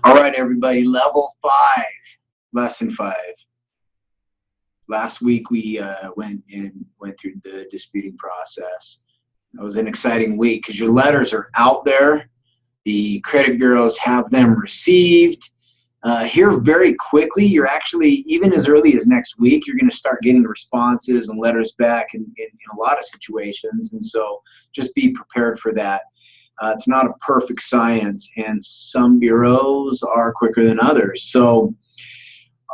All right, everybody, level 5, lesson 5. Last week we went through the disputing process. It was an exciting week because your letters are out there. The credit bureaus have them received. Here very quickly, you're actually, even as early as next week, you're going to start getting responses and letters back in a lot of situations. And so just be prepared for that. It's not a perfect science, and some bureaus are quicker than others. So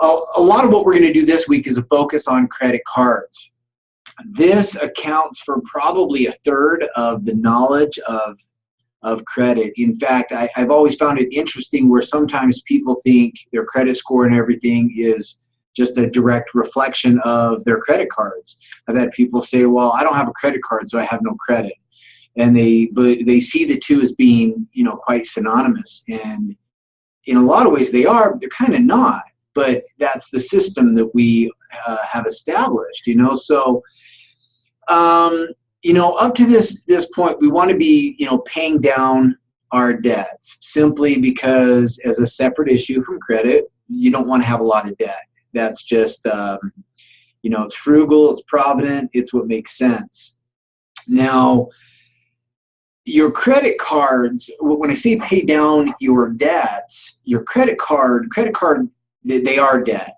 a lot of what we're going to do this week is a focus on credit cards. This accounts for probably a third of the knowledge of credit. In fact, I've always found it interesting where sometimes people think their credit score and everything is just a direct reflection of their credit cards. I've had people say, well, I don't have a credit card, so I have no credit. And they see the two as being, quite synonymous. And in a lot of ways they are, but they're kind of not. But that's the system that we have established, So, up to this point, we want to be, paying down our debts simply because as a separate issue from credit, you don't want to have a lot of debt. That's just, it's frugal, it's provident, it's what makes sense. Now, your credit cards, when I say pay down your debts, your credit card, they are debt.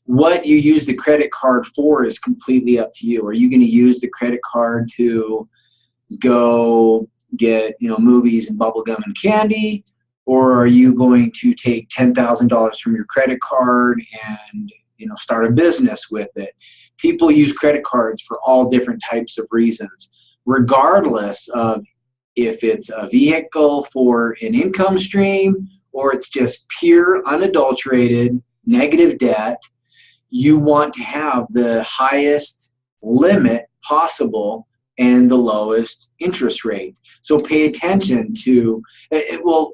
What you use the credit card for is completely up to you. Are you going to use the credit card to go get, movies and bubble gum and candy? Or are you going to take $10,000 from your credit card and, start a business with it? People use credit cards for all different types of reasons, regardless of if it's a vehicle for an income stream or it's just pure, unadulterated, negative debt. You want to have the highest limit possible and the lowest interest rate. So pay attention to it. Well,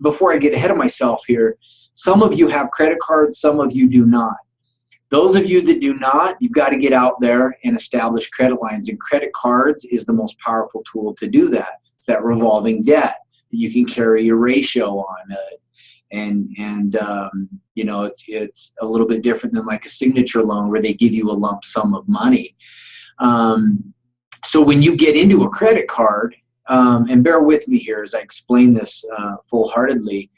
before I get ahead of myself here, some of you have credit cards, some of you do not. Those of you that do not, you've got to get out there and establish credit lines, and credit cards is the most powerful tool to do that. It's that revolving debt that you can carry your ratio on. It's a little bit different than like a signature loan where they give you a lump sum of money. So when you get into a credit card, and bear with me here as I explain this full-heartedly,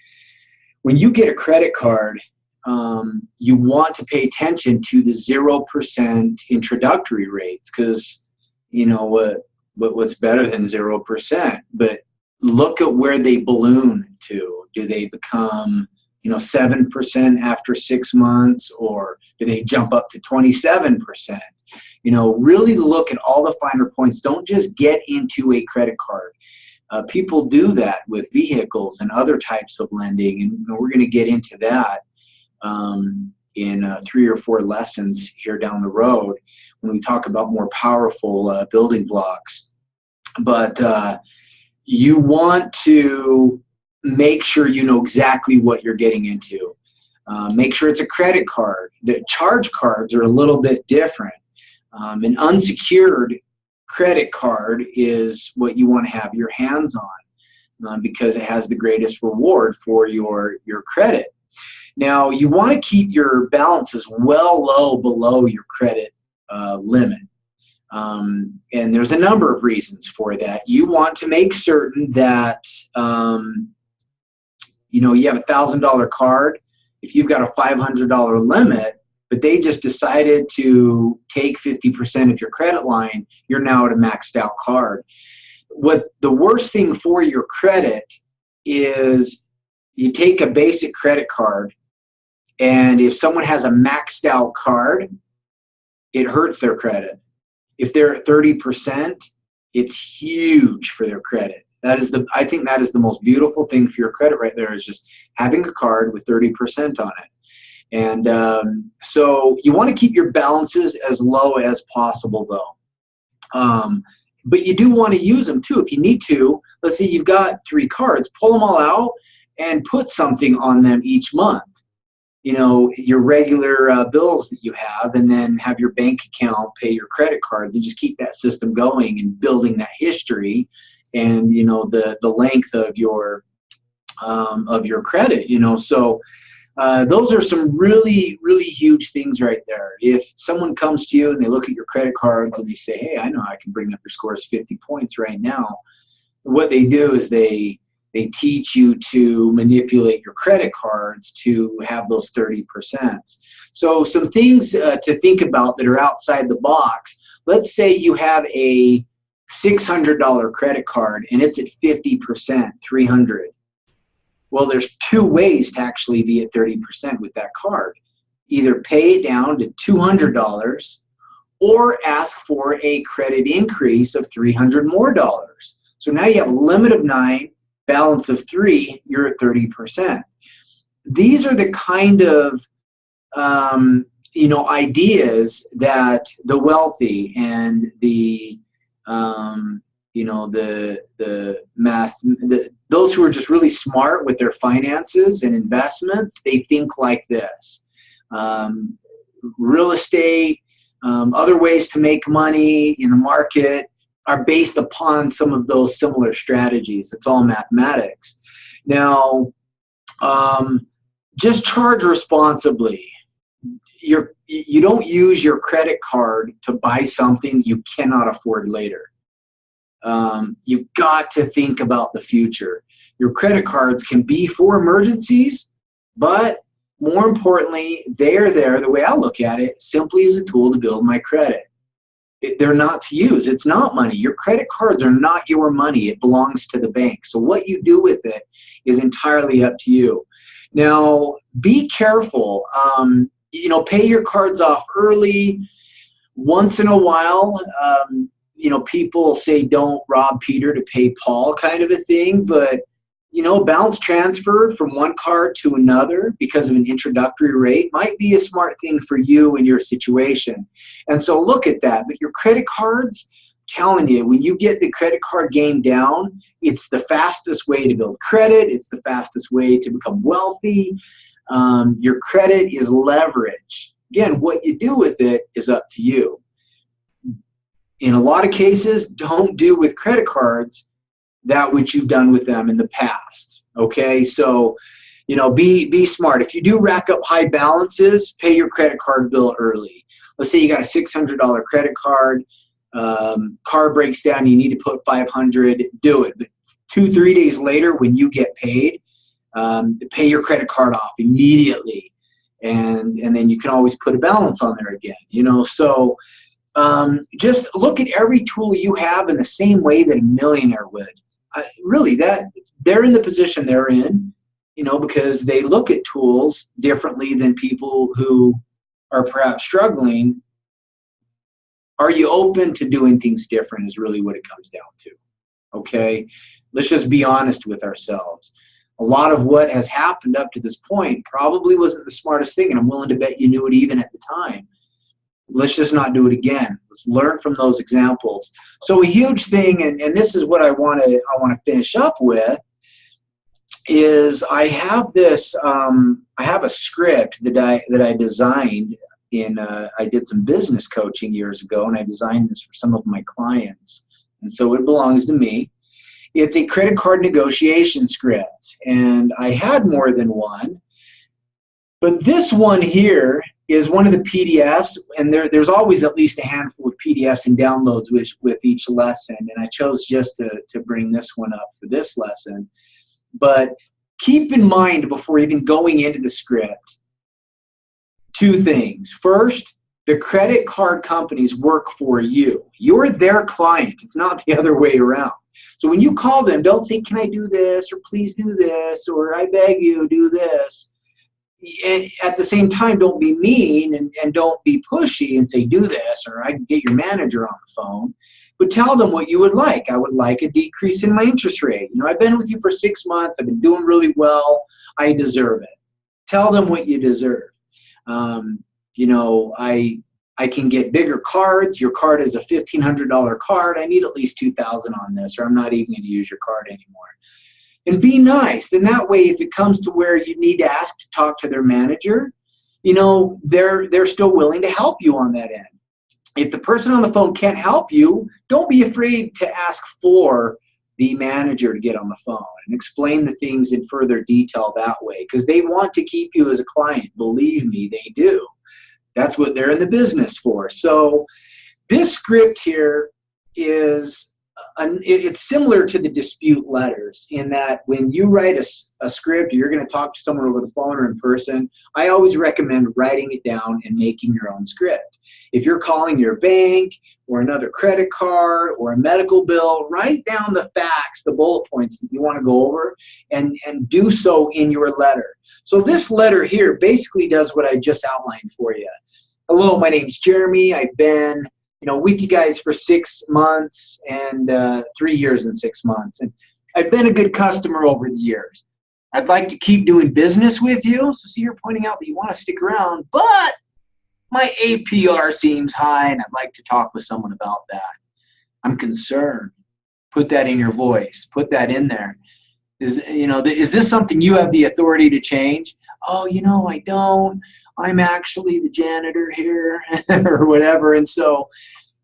when you get a credit card, you want to pay attention to the 0% introductory rates because, what's better than 0%? But look at where they balloon to. Do they become, 7% after 6 months, or do they jump up to 27%? Really look at all the finer points. Don't just get into a credit card. People do that with vehicles and other types of lending, and we're going to get into that in 3 or 4 lessons here down the road when we talk about more powerful building blocks. But you want to make sure you know exactly what you're getting into. Make sure it's a credit card. The charge cards are a little bit different. An unsecured credit card is what you want to have your hands on because it has the greatest reward for your credit. Now, you want to keep your balances well below your credit limit. And there's a number of reasons for that. You want to make certain that, you have a $1,000 card. If you've got a $500 limit, but they just decided to take 50% of your credit line, you're now at a maxed out card. What the worst thing for your credit is you take a basic credit card, and if someone has a maxed out card, it hurts their credit. If they're at 30%, it's huge for their credit. I think that is the most beautiful thing for your credit right there, is just having a card with 30% on it. And so you want to keep your balances as low as possible, though. But you do want to use them too if you need to. Let's say you've got 3 cards, pull them all out and put something on them each month. Your regular bills that you have, and then have your bank account pay your credit cards, and just keep that system going and building that history and the length of your of your credit, you know. So those are some really, really huge things right there. If someone comes to you and they look at your credit cards and they say, hey, I know I can bring up your scores 50 points right now, what they do is they teach you to manipulate your credit cards to have those 30%. So some things to think about that are outside the box. Let's say you have a $600 credit card and it's at 50%, 300. Well, there's two ways to actually be at 30% with that card. Either pay it down to $200 or ask for a credit increase of $300 more. So now you have a limit of 9, balance of 3, you're at 30%. These are the kind of ideas that the wealthy and the those who are just really smart with their finances and investments, they think like this. Real estate, other ways to make money in the market are based upon some of those similar strategies. It's all mathematics. Now, just charge responsibly. You don't use your credit card to buy something you cannot afford later. You've got to think about the future. Your credit cards can be for emergencies, but more importantly, they're there, the way I look at it, simply as a tool to build my credit. They're not to use. It's not money. Your credit cards are not your money. It belongs to the bank. So what you do with it is entirely up to you. Now, be careful. Pay your cards off early. Once in a while, people say don't rob Peter to pay Paul kind of a thing, but balance transfer from one card to another because of an introductory rate might be a smart thing for you in your situation. And so look at that. But your credit cards, telling you, when you get the credit card game down, it's the fastest way to build credit. It's the fastest way to become wealthy. Your credit is leverage. Again, what you do with it is up to you. In a lot of cases, don't do with credit cards that which you've done with them in the past. Okay, so be smart. If you do rack up high balances, pay your credit card bill early. Let's say you got a $600 credit card, car breaks down, you need to put $500, do it. But 2-3 days later, when you get paid, pay your credit card off immediately, and then you can always put a balance on there again. So just look at every tool you have in the same way that a millionaire would. Really, that they're in the position they're in, because they look at tools differently than people who are perhaps struggling. Are you open to doing things different is really what it comes down to. Okay, let's just be honest with ourselves. A lot of what has happened up to this point probably wasn't the smartest thing, and I'm willing to bet you knew it even at the time. Let's just not do it again. Let's learn from those examples. So a huge thing, and this is what I want to finish up with, is I have this. I have a script that I designed in. I did some business coaching years ago, and I designed this for some of my clients, and so it belongs to me. It's a credit card negotiation script, and I had more than one, but this one here is one of the PDFs, and there's always at least a handful of PDFs and downloads with each lesson, and I chose just to bring this one up for this lesson. But keep in mind, before even going into the script, two things. First, the credit card companies work for you. You're their client. It's not the other way around. So when you call them, don't say, can I do this, or please do this, or I beg you, do this. And at the same time, don't be mean and don't be pushy and say, do this, or I can get your manager on the phone. But tell them what you would like. I would like a decrease in my interest rate. I've been with you for 6 months. I've been doing really well. I deserve it. Tell them what you deserve. I can get bigger cards. Your card is a $1,500 card. I need at least $2,000 on this, or I'm not even going to use your card anymore. And be nice. Then that way, if it comes to where you need to ask to talk to their manager, they're still willing to help you on that end. If the person on the phone can't help you, don't be afraid to ask for the manager to get on the phone. and explain the things in further detail that way, because they want to keep you as a client. Believe me, they do. That's what they're in the business for. So this script here is, it's similar to the dispute letters in that when you write a script, you're going to talk to someone over the phone or in person, I always recommend writing it down and making your own script. If you're calling your bank or another credit card or a medical bill, write down the facts, the bullet points that you want to go over, and do so in your letter. So this letter here basically does what I just outlined for you. Hello, my name's Jeremy. I've been with you guys for 6 months and 3 years and 6 months. And I've been a good customer over the years. I'd like to keep doing business with you. So see, you're pointing out that you want to stick around, but my APR seems high and I'd like to talk with someone about that. I'm concerned. Put that in your voice. Put that in there. Is this something you have the authority to change? Oh, I don't. I'm actually the janitor here or whatever. And so,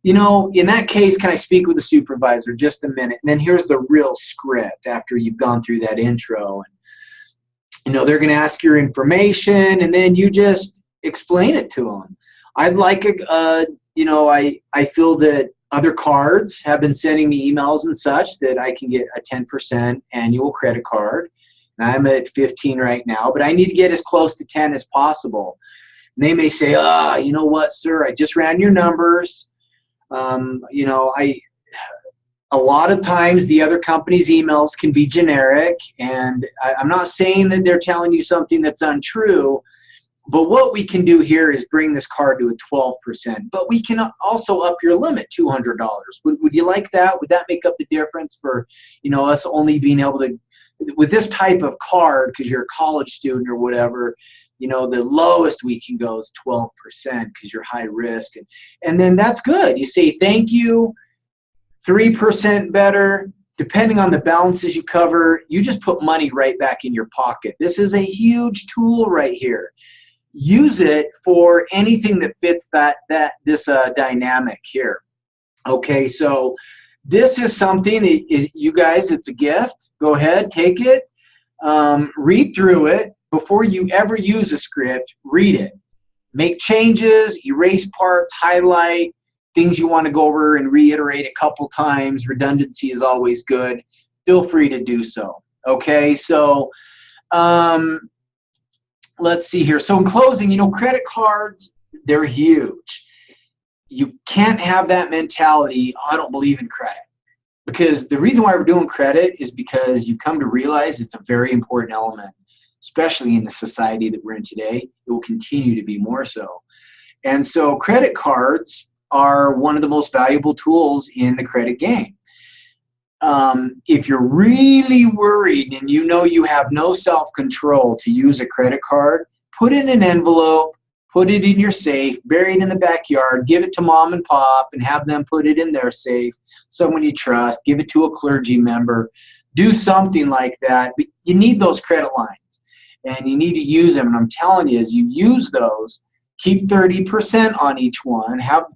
in that case, can I speak with the supervisor just a minute? And then here's the real script after you've gone through that intro. And, they're going to ask your information and then you just explain it to them. I'd like I feel that other cards have been sending me emails and such that I can get a 10% annual credit card. And I'm at 15 right now, but I need to get as close to 10 as possible. And they may say, you know what, sir, I just ran your numbers. A lot of times the other company's emails can be generic, and I'm not saying that they're telling you something that's untrue, but what we can do here is bring this card to a 12%, but we can also up your limit $200. Would you like that? Would that make up the difference for, us only being able to, with this type of card, because you're a college student or whatever, the lowest we can go is 12% because you're high risk. And then that's good. You say, thank you, 3% better, depending on the balances you cover, you just put money right back in your pocket. This is a huge tool right here. Use it for anything that fits this dynamic here. Okay, so this is something that is, you guys, it's a gift. Go ahead, take it, read through it. Before you ever use a script, read it. Make changes, erase parts, highlight things you want to go over and reiterate a couple times. Redundancy is always good. Feel free to do so. Okay, so let's see here. So in closing, credit cards, they're huge. You can't have that mentality, I don't believe in credit. Because the reason why we're doing credit is because you come to realize it's a very important element, especially in the society that we're in today. It will continue to be more so. And so credit cards are one of the most valuable tools in the credit game. If you're really worried and you have no self-control to use a credit card, put it in an envelope, put it in your safe, bury it in the backyard, give it to mom and pop and have them put it in their safe, someone you trust, give it to a clergy member, do something like that. But you need those credit lines and you need to use them. And I'm telling you, as you use those, keep 30% on each one. Have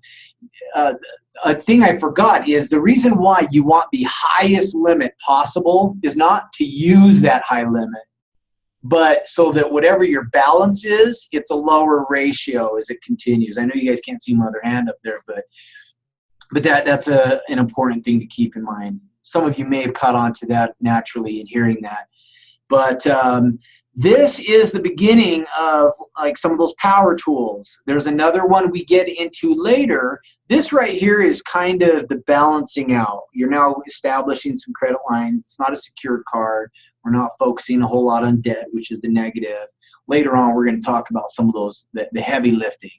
a thing I forgot is the reason why you want the highest limit possible is not to use that high limit, but so that whatever your balance is, it's a lower ratio as it continues. I know you guys can't see my other hand up there, but that's an important thing to keep in mind. Some of you may have caught on to that naturally in hearing that. But this is the beginning of like some of those power tools. There's another one we get into later. This right here is kind of the balancing out. You're now establishing some credit lines. It's not a secured card. We're not focusing a whole lot on debt, which is the negative. Later on, we're going to talk about some of those, the heavy lifting,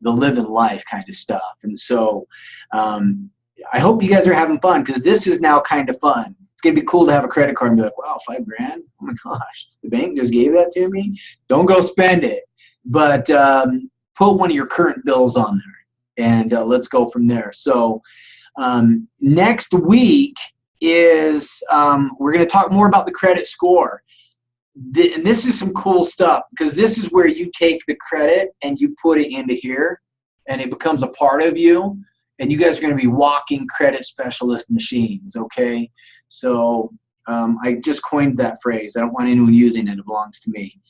the living life kind of stuff. And so I hope you guys are having fun because this is now kind of fun. It's going to be cool to have a credit card and be like, wow, $5 grand? Oh my gosh, the bank just gave that to me? Don't go spend it. But put one of your current bills on there and let's go from there. So next week is we're going to talk more about the credit score. And this is some cool stuff because this is where you take the credit and you put it into here and it becomes a part of you. And you guys are going to be walking credit specialist machines, okay? So I just coined that phrase. I don't want anyone using it. It belongs to me.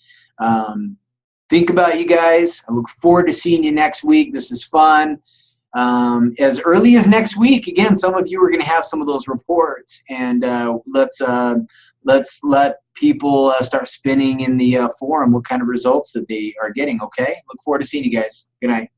Think about you guys. I look forward to seeing you next week. This is fun. As early as next week, again, some of you are going to have some of those reports, and let's let people start spinning in the forum what kind of results that they are getting. Okay. Look forward to seeing you guys. Good night.